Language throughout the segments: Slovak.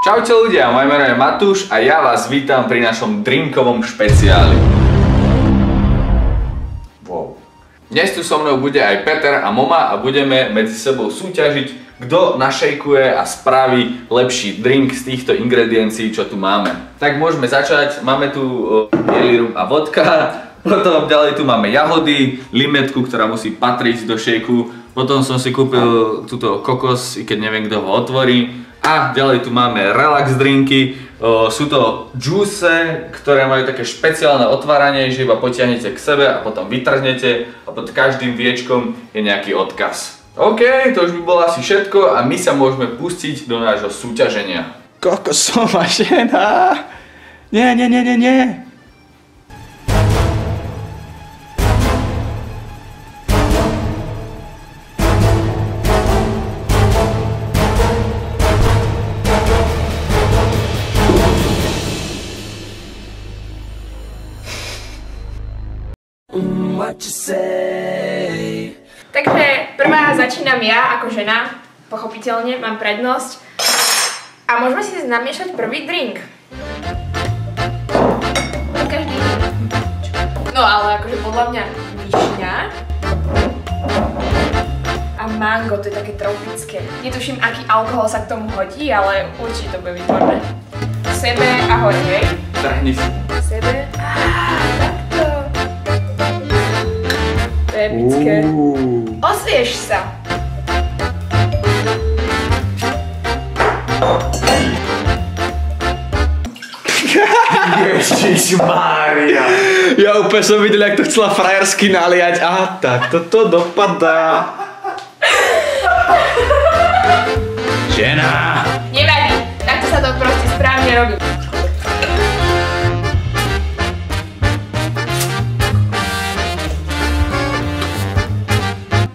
Čaute ľudia, moje meno je Matúš a ja vás vítam pri našom drinkovom špeciáli. Wow. Dnes tu so mnou bude aj Peter a Moma a budeme medzi sebou súťažiť, kto našejkuje a spraví lepší drink z týchto ingrediencií, čo tu máme. Tak môžeme začať, máme tu bielý rum a vodka, potom ďalej tu máme jahody, limetku, ktorá musí patriť do šejku, potom som si kúpil túto kokos, i keď neviem, kto ho otvorí. A ďalej tu máme relax drinky, sú to juice, ktoré majú také špeciálne otváranie, že iba potiahnete k sebe a potom vytrhnete a pod každým viečkom je nejaký odkaz. OK, to už by bolo asi všetko a my sa môžeme pustiť do nášho súťaženia. Kokosová žena! Nie. Takže prvá začínam ja ako žena, pochopiteľne, mám prednosť. A môžeme si namiešať prvý drink. Každý. No ale akože podľa mňa višňa a mango, to je také tropické. Netuším, aký alkohol sa k tomu hodí, ale určite to bude výborné. Sebe, ahoj, hej. Trhni si. Sebe, takto. To je epické. Osvieš sa. Ježišmária. Ja úplne som videl, jak to chcela frajersky naliať. A tak toto dopadá. Žena. Nevadí, takto sa to proste správne robí.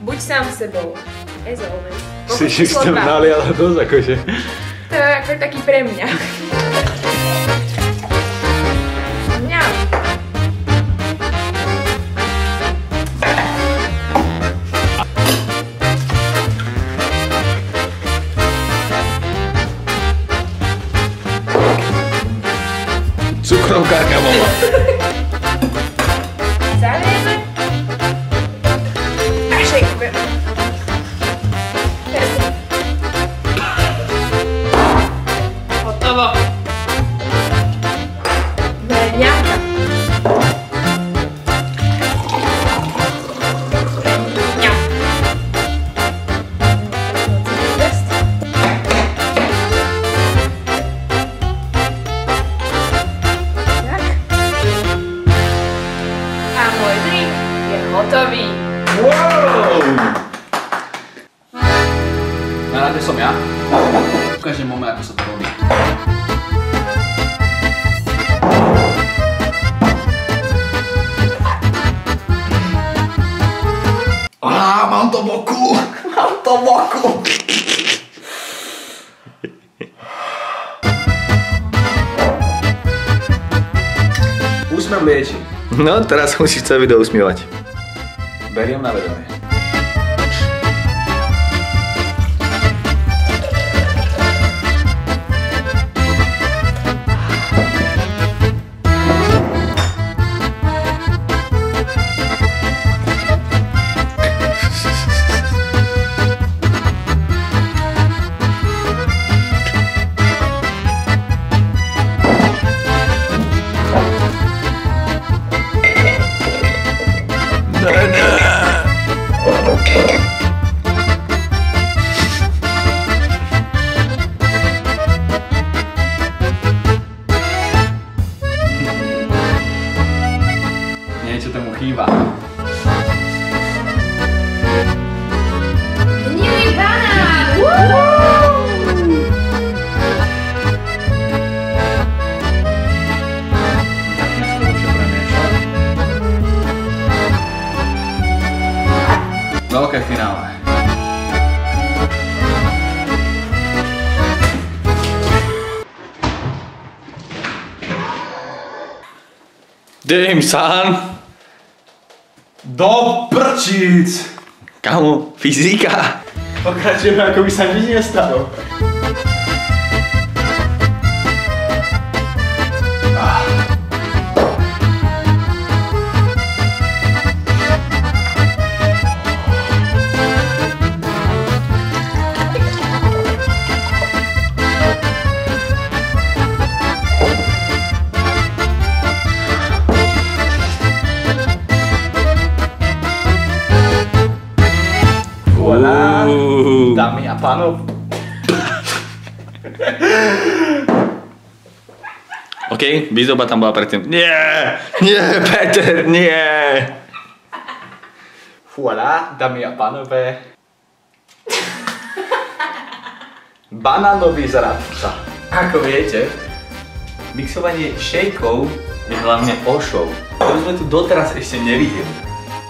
Buď sám sebou. As always. Si s tým naliala dosť akože. To je ako taký pre mňa. Mňam. Cukrovkárka Moma. Zalieme. A šejkujeme. Hotovo. Mňamka. Mňam. A môj drink je hotový. Wow! Na rade som ja. Ukážem Mome, ako sa to robí. Mám to boku! Mám to boku! Úsmev lieči. No, teraz musíš celé video usmievať. Beriem na vedomie. Niečo tomu chýba. Hnilý banán! Veľké finále. Damn, son. Do prčíc! Kámo, fyzika. Pokračujeme, ako by sa nič nestalo. Voilà, dámy a pánov. OK, výzdoba tam bola predtým. Nie, Peter, nie. Voilà, dámy a pánové. Banánový zradca. Ako viete, mixovanie šejkov je hlavne o show, ktorú sme tu doteraz ešte nevideli.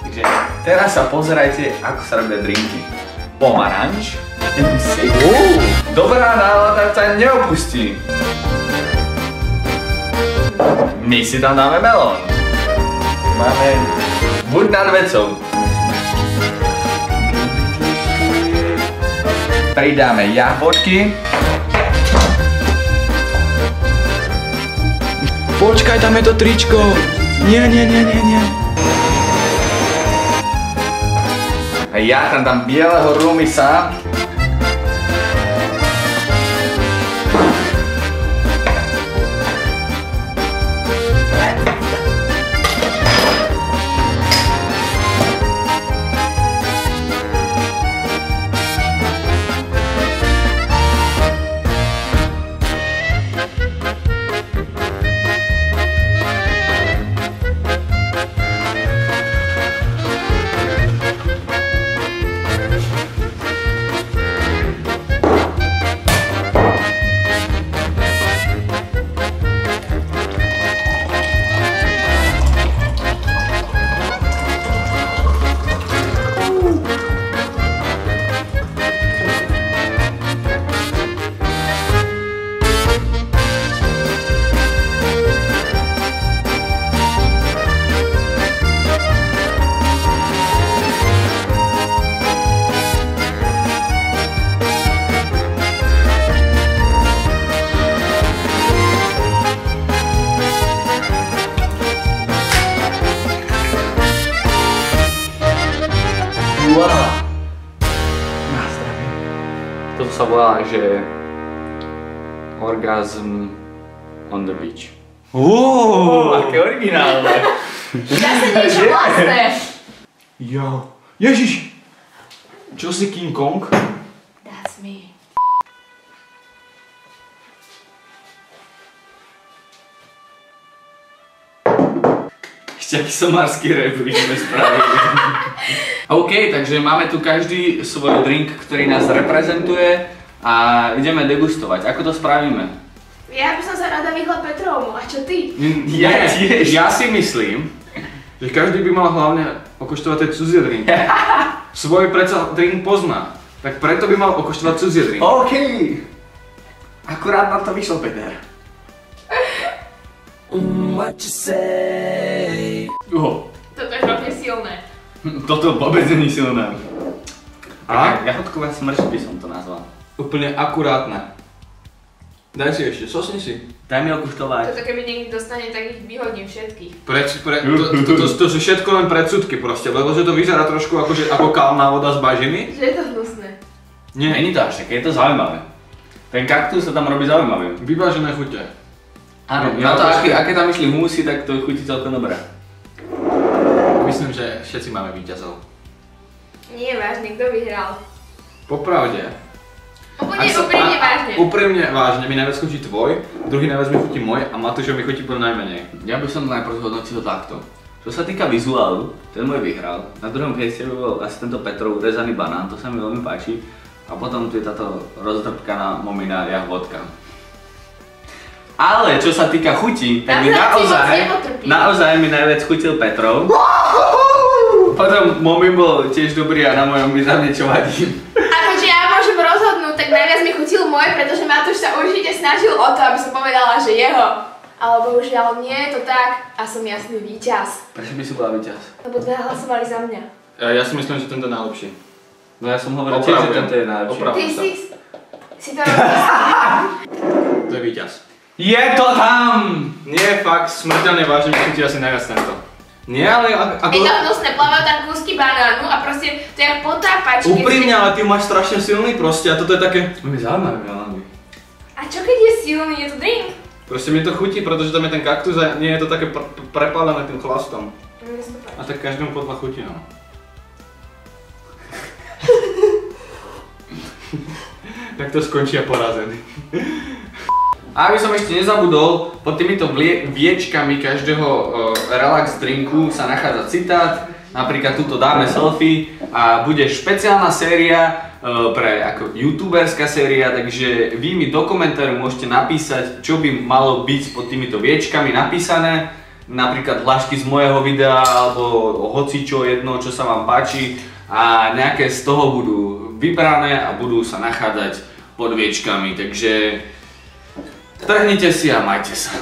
Takže teraz sa pozerajte, ako sa robia drinky. Pomaranč, dobrá nálada ťa neopustí. My si tam dáme melón. Máme buď nad vecou. Pridáme jablčky. Počkaj, tam je to tričko. Nie. A ja tam dám bieleho rumisa. Toto sa volá, že orgasm on the beach. Aké originálne. Zase niečo vlastné. Jo. Ježiš! Čo si King Kong? That's me. Ešte aký somarský rap sme spravili. OK, takže máme tu každý svoj drink, ktorý nás reprezentuje a ideme degustovať. Ako to spravíme? Ja by som sa rada vyhla Petrovmu, a čo ty? Ja si myslím, že každý by mal hlavne okoštovať tie cudzie drinky. Svoj predsa drink pozná, tak preto by mal okoštovať cudzie drinky. OK. Akurát na to vyšlo, Peter. What you say? Toto je veľmi silné. Toto vôbec není silné. A? Jahodková smršť by som to nazval. Úplne akurátne. Daj si ešte, sosni si. Daj mi okuštovať. Toto keby niekto dostane, tak ich vyhodím všetkých. To sú všetko len predsudky proste, lebo že to vyzerá trošku ako kalná voda z bažiny. Že je to hnusné. Nie. Není to až také, je to zaujímavé. Ten kaktus sa tam robí zaujímavý. Vyvážené chute. Áno, na to, aké tam išli humusy, tak to chutí celkom dobré. Myslím, že všetci máme víťazov. Nie, vážne, kto vyhral? Popravde. Úprimne vážne. Úprimne vážne, mi najviac chutí tvoj, druhý najviac mi chutí môj a Matúšov mi chutí podľa najmenej. Ja by som najprv zhodnotil takto. Čo sa týka vizuálu, ten môj vyhral. Na druhom mieste by bol asi tento Petrov urezaný banán, to sa mi veľmi páči. A potom tu je táto rozdrpkaná momina jahvodka. Ale čo sa týka chutí, tak mi naozaj mi najviac chutil Petrov. Potom Momi bol tiež dobrý a na mojom mi tam niečo vadí. Akože ja môžem rozhodnúť, tak najviac mi chutil môj, pretože Matúš sa určite snažil o to, aby som povedala, že jeho. Ale bohužiaľ nie je to tak a som jasný víťaz. Prečo by si bola víťaz? Lebo dvaja hlasovali za mňa. Ja si myslím, že tento je najlepší. No ja som hovoril tiež, že tento je najlepší. Ty si to robíš. To je víťaz. Je to tam! Nie, fakt, smrteľne vážne, myslím ti asi najviac tento. Nie, ale ako... Je to hnusné, plávajú tam kúsky banánu a proste to je jak potápačky. Úprimne, ale ty máš strašne silný proste a toto je také... My zaujímavé veľmi. A čo keď je silný, je to drink? Proste mi to chutí, pretože tam je ten kaktus a nie je to také prepálené tým chlastom. A tak každému podľa chutí, no. Tak to skončia porazený. A aby som ešte nezabudol, pod týmito viečkami každého relax drinku sa nachádza citát. Napríklad tuto dáme selfie a bude špeciálna séria pre ako youtuberská séria, takže vy mi do komentáru môžete napísať, čo by malo byť pod týmito viečkami napísané. Napríklad hlášky z môjho videa alebo hocičo jedno, čo sa vám páči a nejaké z toho budú vybrané a budú sa nachádzať pod viečkami, takže trhnite si a majte sa.